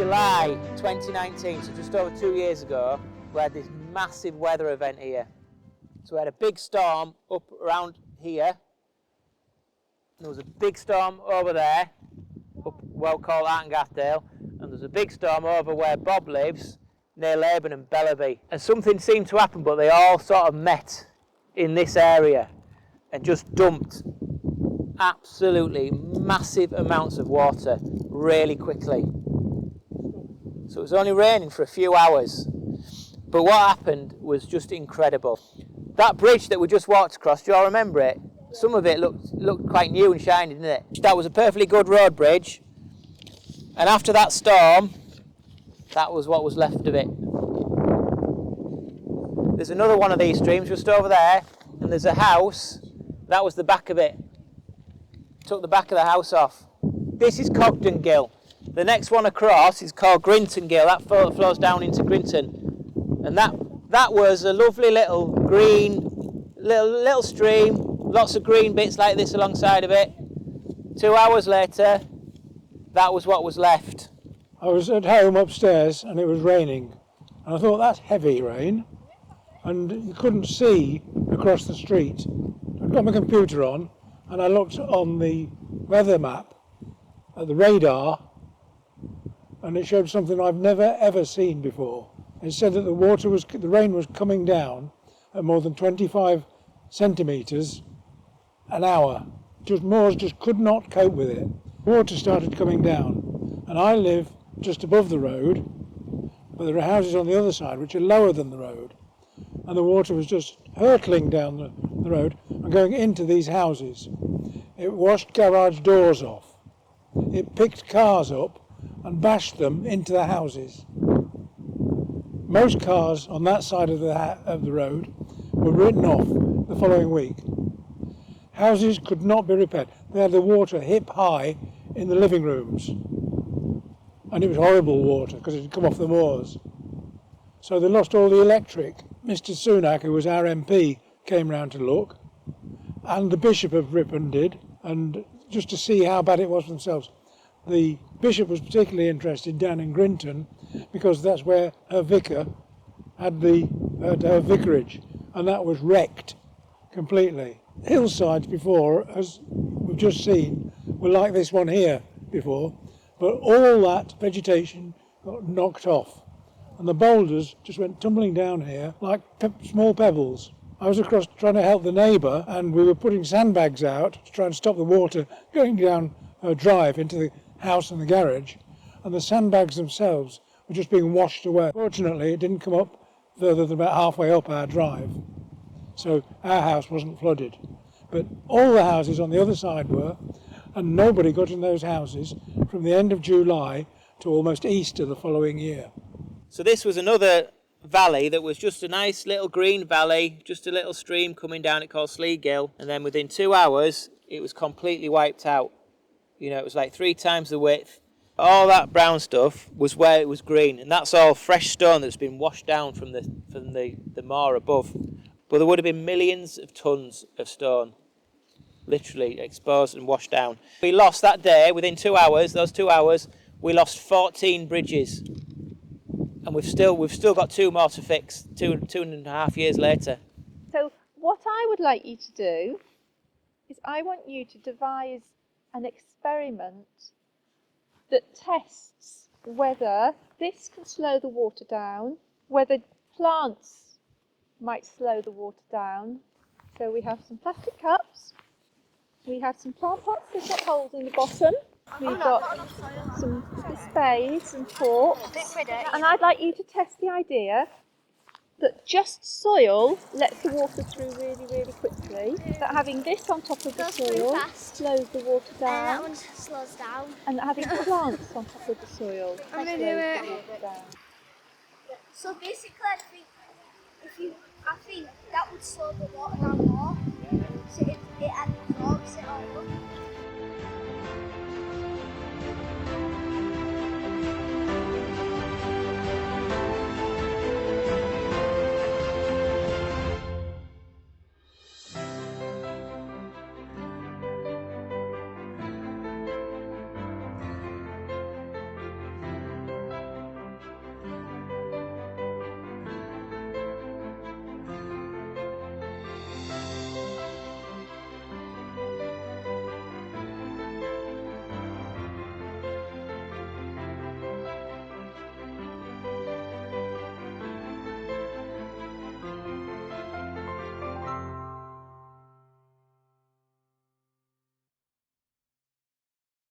July 2019, so just over 2 years ago, we had this massive weather event here. So we had a big storm up around here. There was a big storm over there, up well called Artengathdale, and there's a big storm over where Bob lives, near Laban and Bellaby. And something seemed to happen, but they all sort of met in this area and just dumped absolutely massive amounts of water really quickly. So it was only raining for a few hours, but what happened was just incredible. That bridge that we just walked across, do you all remember it? Some of it looked quite new and shiny, didn't it? That was a perfectly good road bridge, and after that storm, that was what was left of it. There's another one of these streams just over there, and there's a house. That was the back of it. Took the back of the house off. This is Cogden Gill. The next one across is called Grinton Gill. That flows down into Grinton, and that was a lovely little green little stream. Lots of green bits like this alongside of it. 2 hours later, that was what was left. I was at home upstairs and it was raining, and I thought, that's heavy rain, and you couldn't see across the street. I'd got my computer on and I looked on the weather map at the radar, and it showed something I've never ever seen before. It said that the rain was coming down at more than 25 centimetres an hour. Moors just could not cope with it. Water started coming down, and I live just above the road, but there are houses on the other side which are lower than the road, and the water was just hurtling down the road and going into these houses. It washed garage doors off. It picked cars up and bashed them into the houses. Most cars on that side of the road were written off the following week. Houses could not be repaired. They had the water hip high in the living rooms, and it was horrible water because it had come off the moors. So they lost all the electric. Mr. Sunak, who was our MP, came round to look, and the Bishop of Ripon did, and just to see how bad it was for themselves. The Bishop was particularly interested down in Grinton because that's where her vicar had her vicarage, and that was wrecked completely. Hillsides before, as we've just seen, were like this one here before, but all that vegetation got knocked off, and the boulders just went tumbling down here like small pebbles. I was across trying to help the neighbour, and we were putting sandbags out to try and stop the water going down her drive into the house and the garage, and the sandbags themselves were just being washed away. Fortunately, it didn't come up further than about halfway up our drive, so our house wasn't flooded. But all the houses on the other side were, and nobody got in those houses from the end of July to almost Easter the following year. So this was another valley that was just a nice little green valley, just a little stream coming down it called Swaledale, and then within 2 hours it was completely wiped out. You know, it was like 3 times the width. All that brown stuff was where it was green, and that's all fresh stone that's been washed down from the moor above. But there would have been millions of tons of stone, literally exposed and washed down. We lost that day, within 2 hours, those 2 hours, we lost 14 bridges. And we've still got 2 more to fix, two and a half years later. So what I would like you to do is I want you to devise an experiment that tests whether this can slow the water down, whether plants might slow the water down. So we have some plastic cups, we have some plant pots that got holes in the bottom, we've got some spades and forks, and I'd like you to test the idea that just soil lets the water through really, really quickly, that having this on top of the soil slows the water down, that one slows down, and that having plants on top of the soil slows the water down. So basically, I think that would slow the water down more, so it absorbs it all up.